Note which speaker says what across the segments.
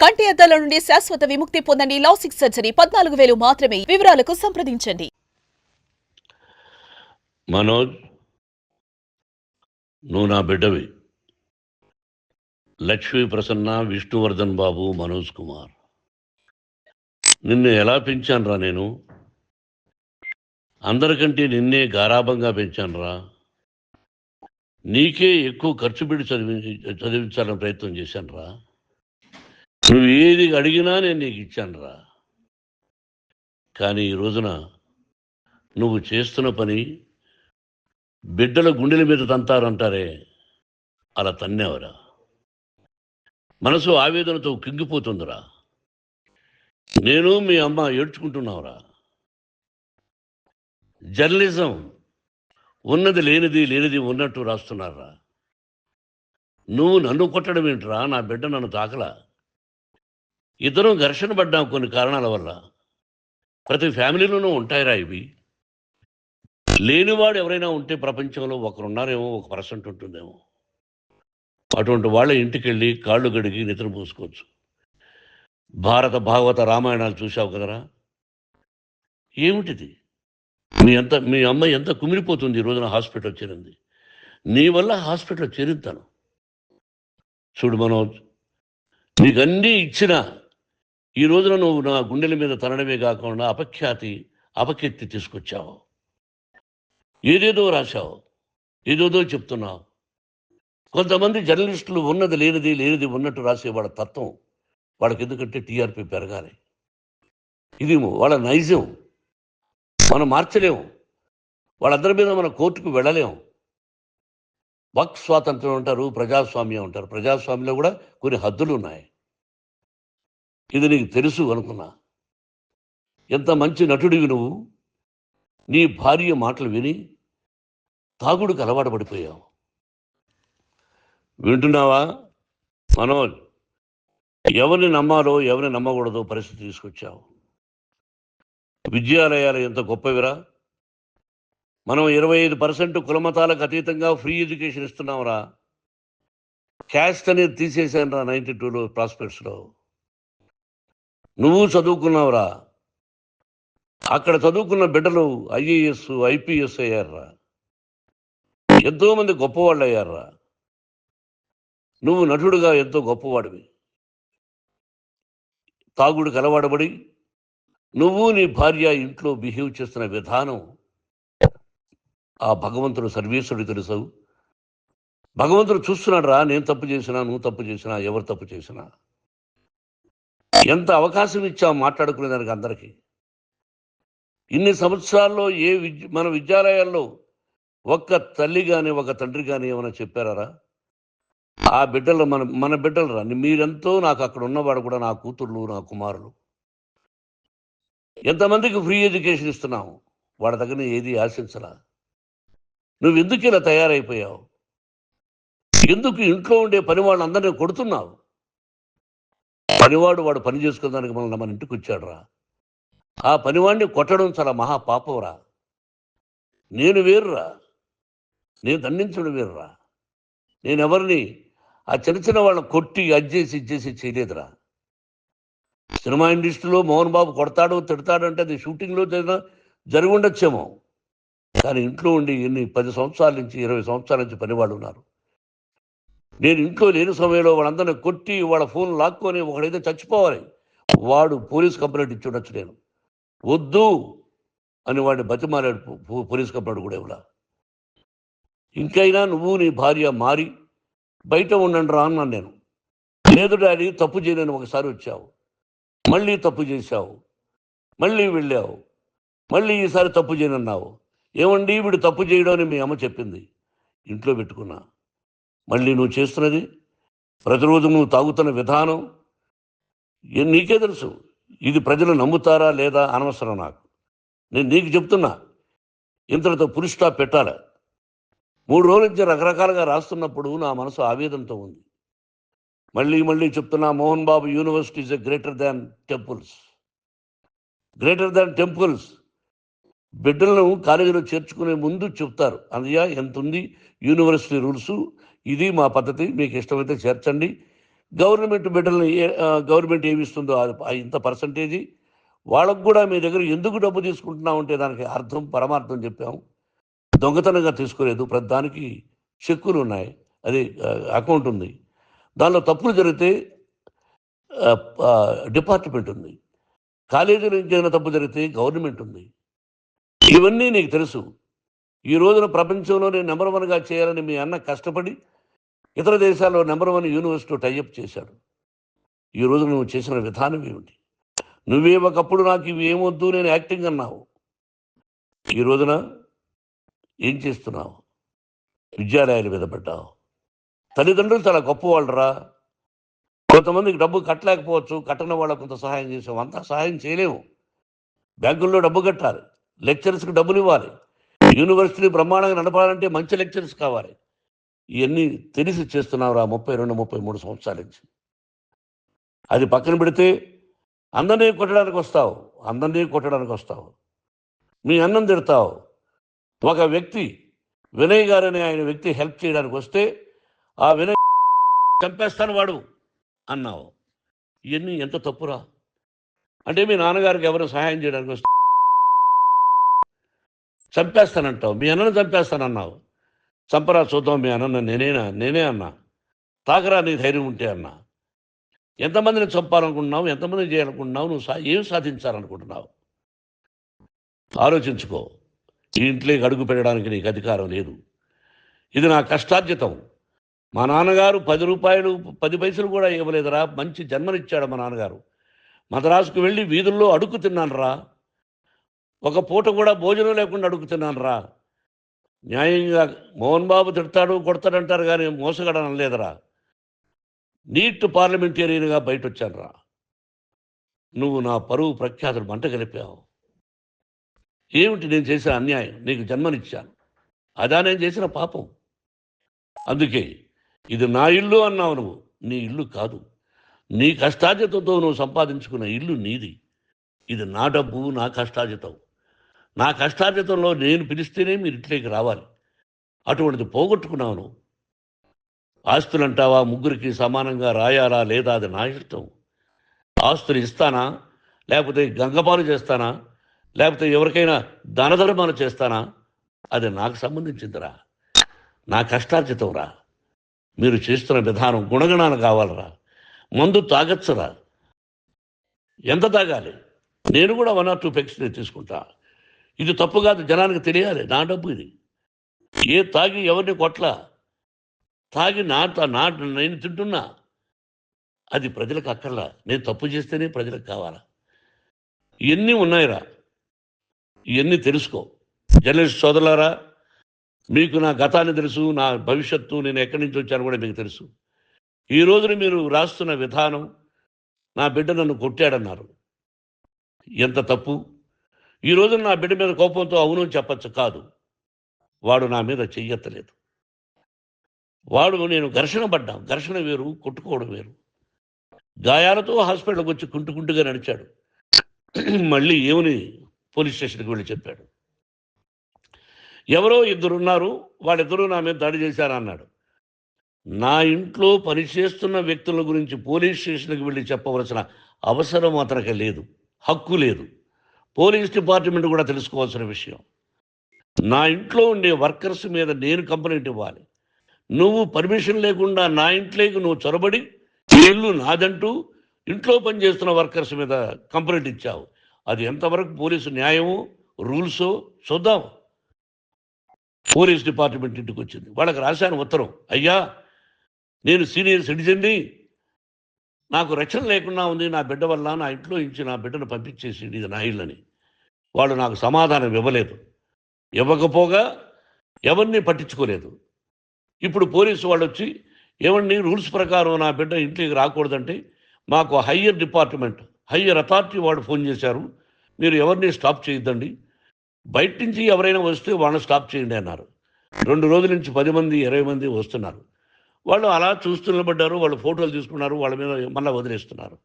Speaker 1: కంటి అద్దాల నుండి శాశ్వత విముక్తి పొందండి. లాసిక్ సర్జరీ 14,000 మాత్రమే. వివరాలకు సంప్రదించండి.
Speaker 2: మనోజ్, నువ్వు నా బిడ్డవి. లక్ష్మీ ప్రసన్న, విష్ణువర్ధన్ బాబు, మనోజ్ కుమార్. నిన్ను ఎలా పెంచానురా నేను? అందరికంటే నిన్నే గారాభంగా పెంచానురా. నీకే ఎక్కువ ఖర్చు పెట్టి చదివించాలని ప్రయత్నం చేశానురా. నువ్వు ఏది అడిగినా నేను నీకు ఇచ్చానురా. కానీ ఈ రోజున నువ్వు చేస్తున్న పని బిడ్డల గుండెల మీద తంతారంటారే, అలా తన్నేవరా. మనసు ఆవేదనతో కింగిపోతుందిరా. నేను మీ అమ్మ ఏడ్చుకుంటున్నావురా. జర్నలిజం ఉన్నది లేనిది, లేనిది ఉన్నట్టు రాస్తున్నారా. నువ్వు నన్ను కొట్టడం ఏంట్రా? నా బిడ్డ నన్ను తాకలా. ఇద్దరం ఘర్షణ పడ్డాం కొన్ని కారణాల వల్ల. ప్రతి ఫ్యామిలీలోనూ ఉంటాయిరా ఇవి. లేనివాడు ఎవరైనా ఉంటే ప్రపంచంలో ఒకరున్నారేమో, 1% ఉంటుందేమో. అటువంటి వాళ్ళ ఇంటికి వెళ్ళి కాళ్ళు గడిగి నిద్ర పూసుకోవచ్చు. భారత భాగవత రామాయణాలు చూశావు కదరా. ఏమిటిది? మీ అమ్మాయి ఎంత కుమిలిపోతుంది ఈ రోజున హాస్పిటల్ చేరింది. నీ వల్ల హాస్పిటల్ చేరుతాను. చూడు మనోజ్, నీకు అన్నీ ఇచ్చిన ఈ రోజున నువ్వు నా గుండెల మీద తనడమే కాకుండా అపకీర్తి తీసుకొచ్చావు. ఏదేదో రాశావు, ఏదేదో చెప్తున్నావు. కొంతమంది జర్నలిస్టులు ఉన్నది లేనిది, లేనిది ఉన్నట్టు రాసే వాళ్ళ తత్వం వాళ్ళకి. ఎందుకంటే టీఆర్పీ పెరగాలి. ఇది వాళ్ళ నైజం. మనం మార్చలేము. వాళ్ళందరి మీద మన కోర్టుకు వెళ్ళలేము. వాక్ స్వాతంత్రం అంటారు, ప్రజాస్వామ్యం అంటారు. ప్రజాస్వామ్యంలో కూడా కొన్ని హద్దులు ఉన్నాయి. ఇది నీకు తెలుసు అనుకున్నా. ఎంత మంచి నటుడివి నువ్వు. నీ భార్య మాటలు విని తాగుడికి అలవాటు పడిపోయావు. వింటున్నావా మనోజ్? ఎవరిని నమ్మాలో ఎవరిని నమ్మకూడదో పరిస్థితి తీసుకొచ్చావు. విద్యాలయాలు ఎంత గొప్పవిరా. మనం 25% కులమతాలకు అతీతంగా ఫ్రీ ఎడ్యుకేషన్ ఇస్తున్నాంరా. క్యాస్ట్ అనేది తీసేశానురా 92లో ప్రాస్పెక్ట్స్లో. నువ్వు చదువుకున్నావురా. అక్కడ చదువుకున్న బిడ్డలు IAS, IPS అయ్యారా. ఎంతోమంది గొప్పవాళ్ళు అయ్యారా. నువ్వు నటుడుగా ఎంతో గొప్పవాడివి. తాగుడికి అలవాడబడి నువ్వు నీ భార్య ఇంట్లో బిహేవ్ చేస్తున్న విధానం ఆ భగవంతుడు సర్వేశ్వరుడు తెలుసు. భగవంతుడు చూస్తున్నాడు రా. నేను తప్పు చేసినా, నువ్వు తప్పు చేసినా, ఎవరు తప్పు చేసినా. ఎంత అవకాశం ఇచ్చావు మాట్లాడుకునేదానికి అందరికీ. ఇన్ని సంవత్సరాల్లో మన విద్యాలయాల్లో ఒక్క తల్లి కానీ ఒక తండ్రి కానీ ఏమైనా చెప్పారా? ఆ బిడ్డలు మన బిడ్డలు రా. మీరెంతో నాకు అక్కడ ఉన్నవాడు కూడా నా కూతుర్లు, నా కుమారులు. ఎంతమందికి ఫ్రీ ఎడ్యుకేషన్ ఇస్తున్నావు. వాడి దగ్గర ఏది ఆశించలా. నువ్వు ఎందుకు ఇలా తయారైపోయావు? ఎందుకు ఇంట్లో ఉండే పని వాళ్ళందరినీ కొడుతున్నావు? పనివాడు వాడు పని చేసుకునేదానికి మన ఇంటికి వచ్చాడు రా. ఆ పనివాడిని కొట్టడం చాలా మహాపాపంరా. నేను వేరురా. నేను దండించడం వేరురా. నేను ఎవరిని ఆ చిన్న చిన్న వాళ్ళని కొట్టి ఇచ్చేసి చేయలేదురా. సినిమా ఇండస్ట్రీలో మోహన్ బాబు కొడతాడు, తిడతాడు అంటే అది షూటింగ్లో జరిగి ఉండొచ్చేమో. కానీ ఇంట్లో ఉండి 10 సంవత్సరాల నుంచి 20 సంవత్సరాల నుంచి పనివాళ్ళు ఉన్నారు. నేను ఇంట్లో లేని సమయంలో వాళ్ళందరినీ కొట్టి వాళ్ళ ఫోన్ లాక్కొని ఒకడైతే చచ్చిపోవాలి. వాడు పోలీస్ కంప్లైంట్ ఇచ్చి ఉండొచ్చు. నేను వద్దు అని వాడిని బతిమాలాడు. పోలీస్ కంప్లైంట్ కూడా ఇవ్వలా. ఇంకైనా నువ్వు నీ భార్య మారి బయట ఉండండి రా అన్నాను నేను. లేదు డాడీ, తప్పు చేయలేని ఒకసారి వచ్చావు, మళ్ళీ తప్పు చేశావు, మళ్ళీ వెళ్ళావు, మళ్ళీ ఈసారి తప్పు చేయనన్నావు. ఏమండి వీడు తప్పు చేయడం అని మీ అమ్మ చెప్పింది. ఇంట్లో పెట్టుకున్నా. మళ్ళీ నువ్వు చేస్తున్నది, ప్రతిరోజు నువ్వు తాగుతున్న విధానం నీకే తెలుసు. ఇది ప్రజలు నమ్ముతారా లేదా అనవసరం నాకు. నేను నీకు చెప్తున్నా, ఇంతటితో పులి స్టాప్ పెట్టాలి. 3 రోజుల నుంచి రకరకాలుగా రాస్తున్నప్పుడు నా మనసు ఆవేదనతో ఉంది. మళ్ళీ చెప్తున్నా, Mohan Babu university is greater than temples. Greater than temples. బిడ్డలను కాలేజీలో చేర్చుకునే ముందు చెప్తారు, అన్నయ్య ఎంత ఉంది యూనివర్సిటీ రూల్స్, ఇది మా పద్ధతి, మీకు ఇష్టమైతే చేర్చండి, గవర్నమెంట్ బిడ్డల్ని గవర్నమెంట్ ఏమి ఇస్తుందో ఇంత పర్సంటేజీ వాళ్ళకు కూడా మీ దగ్గర ఎందుకు డబ్బు తీసుకుంటున్నాం అంటే దానికి అర్థం పరమార్థం చెప్పాము. దొంగతనంగా తీసుకోలేదు, ప్రతి దానికి చెక్కులు ఉన్నాయి, అది అకౌంట్ ఉంది. దానిలో తప్పులు జరిగితే డిపార్ట్మెంట్ ఉంది, కాలేజీలో ఇంకేమైనా తప్పు జరిగితే గవర్నమెంట్ ఉంది. ఇవన్నీ నీకు తెలుసు. ఈ రోజున ప్రపంచంలోనే నెంబర్ 1గా చేయాలని మీ అన్న కష్టపడి ఇతర దేశాల్లో నెంబర్ 1 యూనివర్సిటీ టైఅప్ చేశాడు. ఈ రోజు నువ్వు చేసిన విధానం ఏమిటి? నువ్వే ఒకప్పుడు నాకు ఇవి ఏమొద్దు నేను యాక్టింగ్ అన్నావు, ఈ రోజున ఏం చేస్తున్నావు? విద్యాలయాల మీద పడ్డావు. తల్లిదండ్రులు చాలా గొప్పవాళ్ళరా. కొంతమందికి డబ్బు కట్టలేకపోవచ్చు, కట్టని వాళ్ళకు కొంత సహాయం చేసాం, అంతా సహాయం చేయలేము. బ్యాంకుల్లో డబ్బు కట్టాలి, లెక్చరర్స్కి డబ్బులు ఇవ్వాలి, యూనివర్సిటీ బ్రహ్మాండంగా నడపాలంటే మంచి లెక్చరర్స్ కావాలి. ఇవన్నీ తెలిసి చేస్తున్నావురా 32-33 సంవత్సరాల నుంచి. అది పక్కన పెడితే అందరినీ కొట్టడానికి వస్తావు, మీ అన్నం తిడతావు. ఒక వ్యక్తి వినయ్ గారని ఆయన వ్యక్తి హెల్ప్ చేయడానికి వస్తే ఆ వినయ్ చంపేస్తాను వాడు అన్నావు. ఇవన్నీ ఎంత తప్పురా? అంటే మీ నాన్నగారికి ఎవరు సహాయం చేయడానికి వస్తే చంపేస్తానంటావు, మీ అన్నను చంపేస్తానన్నావు. చంపరా చూద్దాం మీ అన్న, నేనే అన్నా. తాకరా నీ ధైర్యం ఉంటే అన్నా. ఎంతమందిని చంపాలనుకుంటున్నావు, ఎంతమందిని చేయాలనుకుంటున్నావు, నువ్వు ఏం సాధించాలనుకుంటున్నావు? ఆలోచించుకో. ఈ ఇంట్లోకి అడుగు పెట్టడానికి నీకు అధికారం లేదు. ఇది నా కష్టార్జితం. మా నాన్నగారు 10 రూపాయలు 10 పైసలు కూడా ఇవ్వలేదురా, మంచి జన్మనిచ్చాడు మా నాన్నగారు. మద్రాసుకు వెళ్ళి వీధుల్లో అడుగు తిన్నాను రా, ఒక పూట కూడా భోజనం లేకుండా అడుగు తిన్నాను రా. న్యాయంగా మోహన్ బాబు తిడతాడు కొడతాడంటారు కానీ మోసగడనం లేదురా. నీట్ పార్లమెంటేరియన్గా బయట వచ్చాను రా. నువ్వు నా పరువు ప్రఖ్యాతులు మంట కలిపావు. ఏమిటి నేను చేసిన అన్యాయం? నీకు జన్మనిచ్చాను, అదా నేను చేసిన పాపం. అందుకే ఇది నా ఇల్లు అన్నావు. నువ్వు నీ ఇల్లు కాదు, నీ కష్టార్జితంతో నువ్వు సంపాదించుకున్న ఇల్లు నీది. ఇది నా డబ్బు, నా కష్టార్జితం. నా కష్టార్జితంలో నేను పిలిస్తేనే మీరు ఇంట్లోకి రావాలి. అటువంటిది పోగొట్టుకున్నావు నువ్వు. ఆస్తులు అంటావా, ముగ్గురికి సమానంగా రాయాలా లేదా అది నా ఇష్టం. ఆస్తులు ఇస్తానా, లేకపోతే గంగపాలు చేస్తానా, లేకపోతే ఎవరికైనా దానధర్మాలు చేస్తానా, అది నాకు సంబంధించిందిరా, నా కష్టార్జితం రా. మీరు చేస్తున్న విధానం గుణగణాలు కావాలరా. మందు తాగచ్చురా, ఎంత తాగాలి? నేను కూడా 1 or 2 పెగ్స్ తీసుకుంటా. ఇది తప్పు కాదు, జనానికి తెలియాలి. నా డబ్బు ఇది. తాగి ఎవరిని కొట్లా, తాగి నేను తింటున్నా, అది ప్రజలకు అక్కర్లా. నేను తప్పు చేస్తేనే ప్రజలకు కావాలా. ఇవన్నీ ఉన్నాయిరా, ఇవన్నీ తెలుసుకో. జర్నలిస్ట్ సోదరులారా, మీకు నా గతాన్ని తెలుసు, నా భవిష్యత్తు, నేను ఎక్కడి నుంచి వచ్చాను కూడా మీకు తెలుసు. ఈ రోజున మీరు రాస్తున్న విధానం, నా బిడ్డ నన్ను కొట్టాడన్నారు, ఎంత తప్పు. ఈ రోజున నా బిడ్డ మీద కోపంతో అవును చెప్పచ్చు, కాదు, వాడు నా మీద చెయ్యెత్తలేదు. నేను ఘర్షణ పడ్డాం. ఘర్షణ వేరు, కొట్టుకోవడం వేరు. గాయాలతో హాస్పిటల్కి వచ్చి కుంటుకుంటుగా నడిచాడు. మళ్ళీ ఏమని పోలీస్ స్టేషన్కి వెళ్ళి చెప్పాడు. ఎవరో 2 ఉన్నారు, వాళ్ళిద్దరూ నా మీద దాడి చేశారన్నాడు. నా ఇంట్లో పనిచేస్తున్న వ్యక్తుల గురించి పోలీస్ స్టేషన్కి వెళ్ళి చెప్పవలసిన అవసరం అతనికి లేదు, హక్కు లేదు. పోలీస్ డిపార్ట్మెంట్ కూడా తెలుసుకోవాల్సిన విషయం. నా ఇంట్లో ఉండే వర్కర్స్ మీద నేను కంప్లైంట్ ఇవ్వాలి. నువ్వు పర్మిషన్ లేకుండా నా ఇంట్లోకి నువ్వు చొరబడి ఇల్లు నాదంటూ ఇంట్లో పనిచేస్తున్న వర్కర్స్ మీద కంప్లైంట్ ఇచ్చావు. అది ఎంతవరకు పోలీసు న్యాయమో రూల్సో చూద్దాం. పోలీస్ డిపార్ట్మెంట్ ఇంటికి వచ్చింది, వాళ్ళకి రాశాను ఉత్తరం, అయ్యా నేను సీనియర్ సిటిజన్ని, నాకు రక్షణ లేకుండా ఉంది, నా బిడ్డ వల్ల నా ఇంట్లో నుంచి నా బిడ్డను పంపించేసి ఇది నా ఇల్లని. వాళ్ళు నాకు సమాధానం ఇవ్వలేదు. ఇవ్వకపోగా ఎవరిని పట్టించుకోలేదు. ఇప్పుడు పోలీసు వాళ్ళు వచ్చి ఏమండి రూల్స్ ప్రకారం నా బిడ్డ ఇంట్లోకి రాకూడదంటే మాకు హయ్యర్ డిపార్ట్మెంట్, హయ్యర్ అథారిటీ వాళ్ళు ఫోన్ చేశారు, మీరు ఎవరిని స్టాప్ చేయొద్దండి, బయట నుంచి ఎవరైనా వస్తే వాళ్ళని స్టాప్ చేయండి అన్నారు. 2 రోజుల నుంచి 10 మంది 20 మంది వస్తున్నారు. వాళ్ళు అలా చూస్తూ నిలబడ్డారు, వాళ్ళు ఫోటోలు తీసుకున్నారు, వాళ్ళ మీద మళ్ళీ వదిలేస్తున్నారు.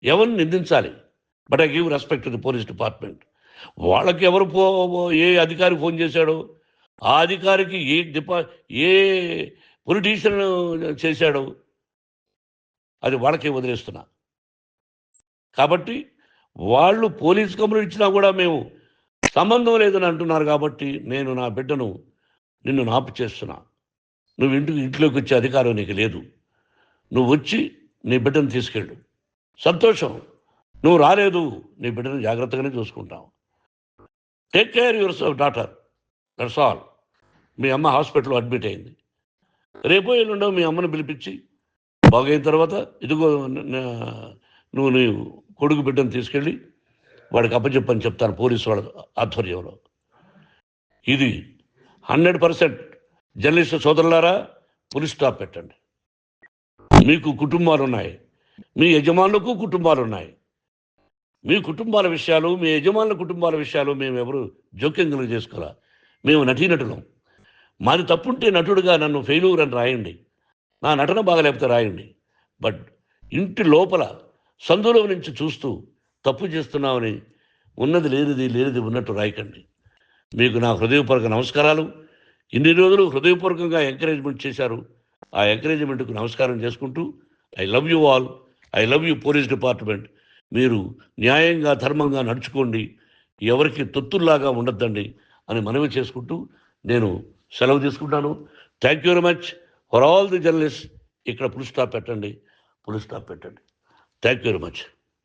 Speaker 2: ఎవరిని నిందించాలి? But I give respect to the police department. వాళ్ళకి ఎవరు ఏ అధికారి ఫోన్ చేశాడో, ఆ అధికారికి ఏ పొలిటీషియన్ చేశాడో, అది వాళ్ళకే వదిలేస్తున్నా. కాబట్టి వాళ్ళు పోలీస్ కంప్లైంట్ ఇచ్చినా కూడా మేము సంబంధం లేదని అంటున్నారు. కాబట్టి నేను నా బిడ్డను నిన్ను నాపు చేస్తున్నా. నువ్వు ఇంట్లోకి వచ్చే అధికారం నీకు లేదు. నువ్వు వచ్చి నీ బిడ్డను తీసుకెళ్ళు. సంతోషం. నువ్వు రాలేదు, నీ బిడ్డను జాగ్రత్తగానే చూసుకుంటావు. Take care your daughter, that's all. మీ అమ్మ హాస్పిటల్లో అడ్మిట్ అయింది. రేపో ఎల్లుండో మీ అమ్మను పిలిపించి బాగైన తర్వాత ఇదిగో నువ్వు నీ కొడుకు బిడ్డను తీసుకెళ్ళి వాడికి అప్పచెప్పని చెప్తాను పోలీసు వాళ్ళ ఆధ్వర్యంలో. ఇది 100% జర్నలిస్టు సోదరులారా, పులి స్టాప్ పెట్టండి. మీకు కుటుంబాలు ఉన్నాయి, మీ యజమానులకు కుటుంబాలు ఉన్నాయి. మీ కుటుంబాల విషయాలు, మీ యజమానుల కుటుంబాల విషయాలు మేము ఎవరు జోక్యం కలుగ చేసుకోవాలా. మేము నటీనటులం. మాది తప్పుంటే నటుడుగా నన్ను ఫెయిల్యూర్ అని రాయండి, నా నటన బాగలేకపోతే రాయండి. బట్ ఇంటి లోపల సందులో నుంచి చూస్తూ తప్పు చేస్తున్నామని ఉన్నది లేనిది ఉన్నట్టు రాయకండి. మీకు నా హృదయపూర్వక నమస్కారాలు. ఇన్ని రోజులు హృదయపూర్వకంగా ఎంకరేజ్మెంట్ చేశారు. ఆ ఎంకరేజ్మెంట్కు నమస్కారం చేసుకుంటూ I love you all. I love you police department. మీరు న్యాయంగా ధర్మంగా నడుచుకోండి, ఎవరికి తొత్తుల్లాగా ఉండొద్దండి అని మనవి చేసుకుంటూ నేను సెలవు తీసుకుంటాను. Thank you very much for all the journalist. ఇక్కడ ఫుల్ స్టాప్ పెట్టండి. Thank you very much.